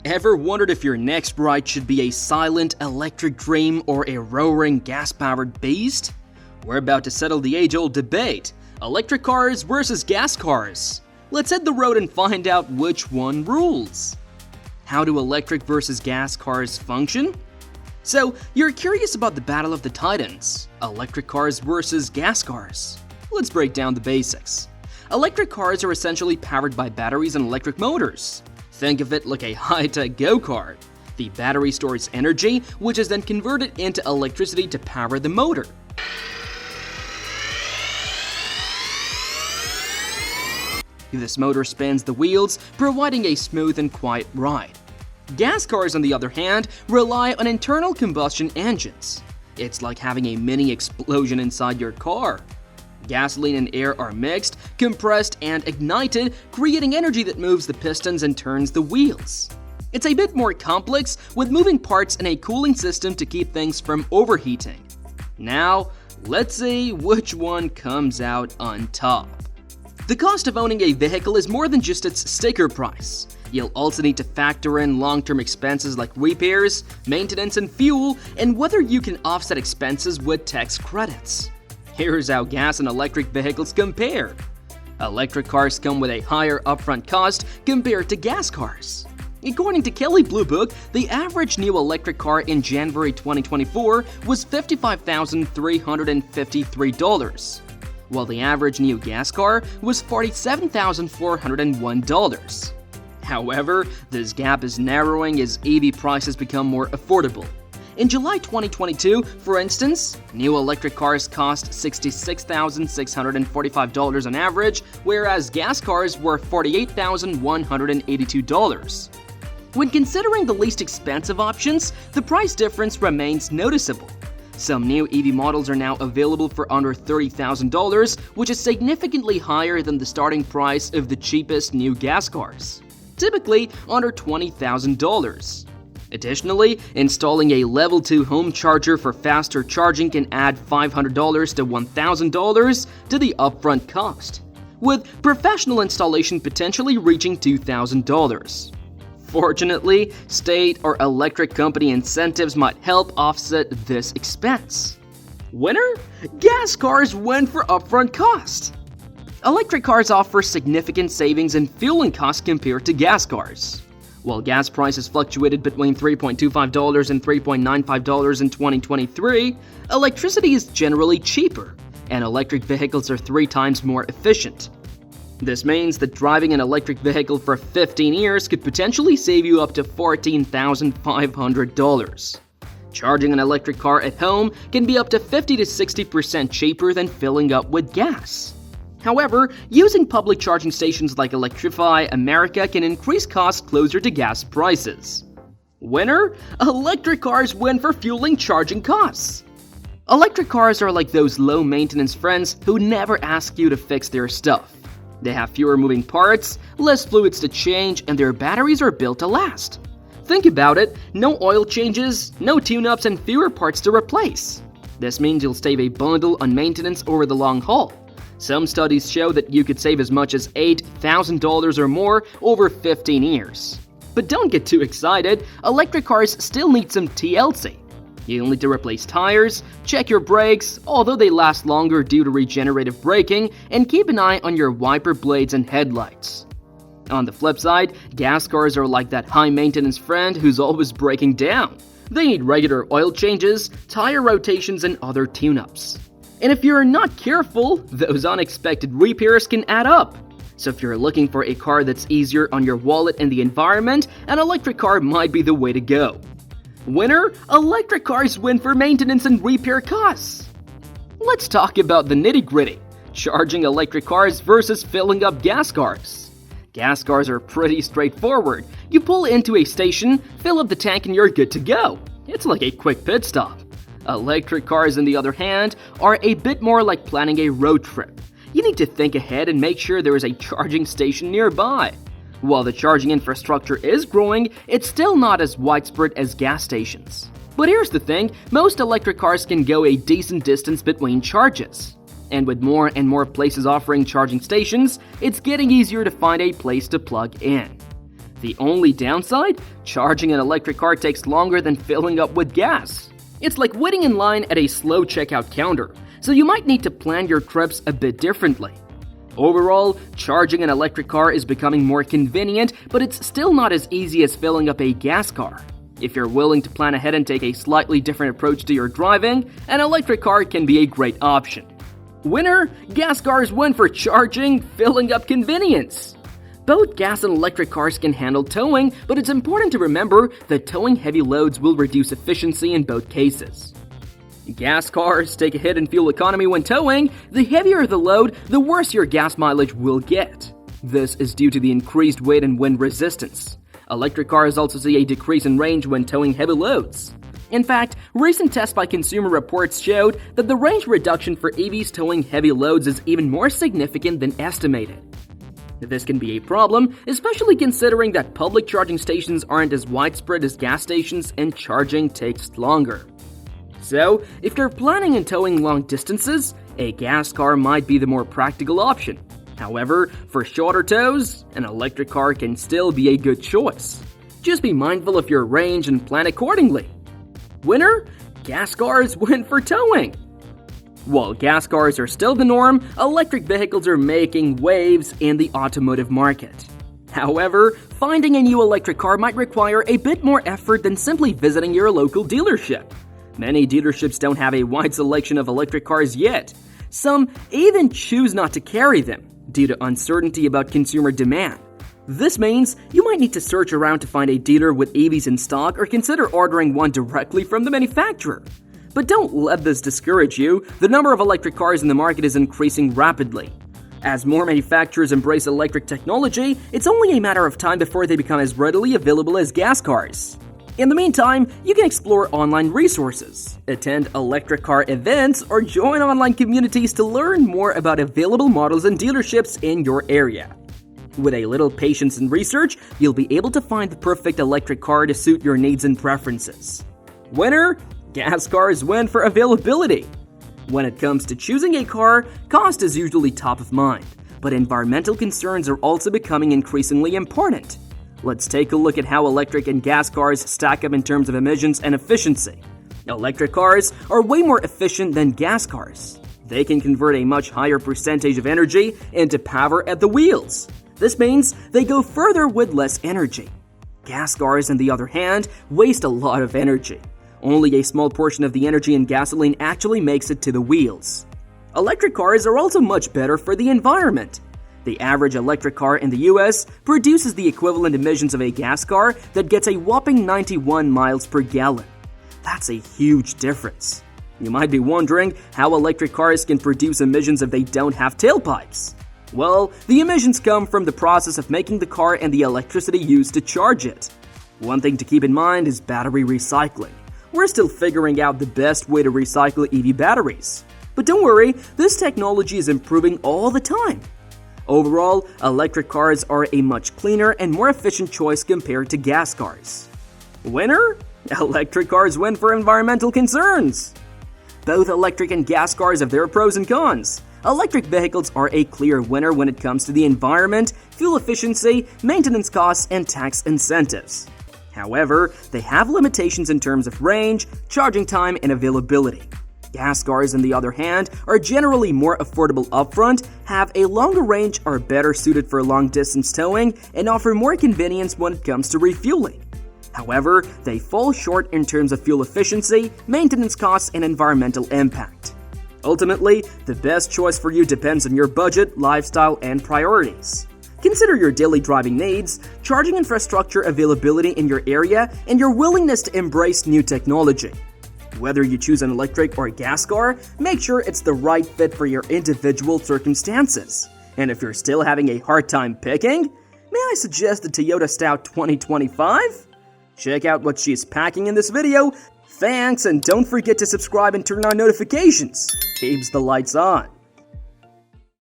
Ever wondered if your next ride should be a silent electric dream or a roaring gas-powered beast? We're about to settle the age-old debate: electric cars versus gas cars. Let's hit the road and find out which one rules. How do electric versus gas cars function? So, you're curious about the battle of the titans, electric cars versus gas cars. Let's break down the basics. Electric cars are essentially powered by batteries and electric motors. Think of it like a high-tech go-kart. The battery stores energy, which is then converted into electricity to power the motor. This motor spins the wheels, providing a smooth and quiet ride. Gas cars, on the other hand, rely on internal combustion engines. It's like having a mini explosion inside your car. Gasoline and air are mixed, compressed, and ignited, creating energy that moves the pistons and turns the wheels. It's a bit more complex, with moving parts and a cooling system to keep things from overheating. Now, let's see which one comes out on top. The cost of owning a vehicle is more than just its sticker price. You'll also need to factor in long-term expenses like repairs, maintenance, and fuel, and whether you can offset expenses with tax credits. Here's how gas and electric vehicles compare. Electric cars come with a higher upfront cost compared to gas cars. According to Kelley Blue Book, the average new electric car in January 2024 was $55,353, while the average new gas car was $47,401. However, this gap is narrowing as EV prices become more affordable. In July 2022, for instance, new electric cars cost $66,645 on average, whereas gas cars were $48,182. When considering the least expensive options, the price difference remains noticeable. Some new EV models are now available for under $30,000, which is significantly higher than the starting price of the cheapest new gas cars, typically under $20,000. Additionally, installing a Level 2 home charger for faster charging can add $500 to $1,000 to the upfront cost, with professional installation potentially reaching $2,000. Fortunately, state or electric company incentives might help offset this expense. Winner? Gas cars win for upfront cost. Electric cars offer significant savings in fueling costs compared to gas cars. While gas prices fluctuated between $3.25 and $3.95 in 2023, electricity is generally cheaper, and electric vehicles are 3 times more efficient. This means that driving an electric vehicle for 15 years could potentially save you up to $14,500. Charging an electric car at home can be up to 50 to 60% cheaper than filling up with gas. However, using public charging stations like Electrify America can increase costs closer to gas prices. Winner? Electric cars win for fueling charging costs. Electric cars are like those low-maintenance friends who never ask you to fix their stuff. They have fewer moving parts, less fluids to change, and their batteries are built to last. Think about it: no oil changes, no tune-ups, and fewer parts to replace. This means you'll save a bundle on maintenance over the long haul. Some studies show that you could save as much as $8,000 or more over 15 years. But don't get too excited, electric cars still need some TLC. You'll need to replace tires, check your brakes, although they last longer due to regenerative braking, and keep an eye on your wiper blades and headlights. On the flip side, gas cars are like that high-maintenance friend who's always breaking down. They need regular oil changes, tire rotations, and other tune-ups. And if you're not careful, those unexpected repairs can add up. So if you're looking for a car that's easier on your wallet and the environment, an electric car might be the way to go. Winner? Electric cars win for maintenance and repair costs. Let's talk about the nitty-gritty: charging electric cars versus filling up gas cars. Gas cars are pretty straightforward. You pull into a station, fill up the tank, and you're good to go. It's like a quick pit stop. Electric cars, on the other hand, are a bit more like planning a road trip. You need to think ahead and make sure there is a charging station nearby. While the charging infrastructure is growing, it's still not as widespread as gas stations. But here's the thing: most electric cars can go a decent distance between charges. And with more and more places offering charging stations, it's getting easier to find a place to plug in. The only downside? Charging an electric car takes longer than filling up with gas. It's like waiting in line at a slow checkout counter, so you might need to plan your trips a bit differently. Overall, charging an electric car is becoming more convenient, but it's still not as easy as filling up a gas car. If you're willing to plan ahead and take a slightly different approach to your driving, an electric car can be a great option. Winner: gas cars win for charging, filling up convenience. Both gas and electric cars can handle towing, but it's important to remember that towing heavy loads will reduce efficiency in both cases. Gas cars take a hit in fuel economy when towing. The heavier the load, the worse your gas mileage will get. This is due to the increased weight and wind resistance. Electric cars also see a decrease in range when towing heavy loads. In fact, recent tests by Consumer Reports showed that the range reduction for EVs towing heavy loads is even more significant than estimated. This can be a problem, especially considering that public charging stations aren't as widespread as gas stations and charging takes longer. So, if you're planning on towing long distances, a gas car might be the more practical option. However, for shorter tows, an electric car can still be a good choice. Just be mindful of your range and plan accordingly. Winner: gas cars win for towing. While gas cars are still the norm, electric vehicles are making waves in the automotive market. However, finding a new electric car might require a bit more effort than simply visiting your local dealership. Many dealerships don't have a wide selection of electric cars yet. Some even choose not to carry them due to uncertainty about consumer demand. This means you might need to search around to find a dealer with EVs in stock or consider ordering one directly from the manufacturer. But don't let this discourage you. The number of electric cars in the market is increasing rapidly. As more manufacturers embrace electric technology, it's only a matter of time before they become as readily available as gas cars. In the meantime, you can explore online resources, attend electric car events, or join online communities to learn more about available models and dealerships in your area. With a little patience and research, you'll be able to find the perfect electric car to suit your needs and preferences. Winner: gas cars win for availability. When it comes to choosing a car, cost is usually top of mind, but environmental concerns are also becoming increasingly important. Let's take a look at how electric and gas cars stack up in terms of emissions and efficiency. Electric cars are way more efficient than gas cars. They can convert a much higher percentage of energy into power at the wheels. This means they go further with less energy. Gas cars, on the other hand, waste a lot of energy. Only a small portion of the energy in gasoline actually makes it to the wheels. Electric cars are also much better for the environment. The average electric car in the US produces the equivalent emissions of a gas car that gets a whopping 91 miles per gallon. That's a huge difference. You might be wondering how electric cars can produce emissions if they don't have tailpipes. Well, the emissions come from the process of making the car and the electricity used to charge it. One thing to keep in mind is battery recycling. We're still figuring out the best way to recycle EV batteries. But don't worry, this technology is improving all the time. Overall, electric cars are a much cleaner and more efficient choice compared to gas cars. Winner? Electric cars win for environmental concerns. Both electric and gas cars have their pros and cons. Electric vehicles are a clear winner when it comes to the environment, fuel efficiency, maintenance costs, and tax incentives. However, they have limitations in terms of range, charging time, and availability. Gas cars, on the other hand, are generally more affordable upfront, have a longer range, are better suited for long-distance towing, and offer more convenience when it comes to refueling. However, they fall short in terms of fuel efficiency, maintenance costs, and environmental impact. Ultimately, the best choice for you depends on your budget, lifestyle, and priorities. Consider your daily driving needs, charging infrastructure availability in your area, and your willingness to embrace new technology. Whether you choose an electric or gas car, make sure it's the right fit for your individual circumstances. And if you're still having a hard time picking, may I suggest the Toyota Stout 2025? Check out what she's packing in this video. Thanks, and don't forget to subscribe and turn on notifications. Keeps the lights on.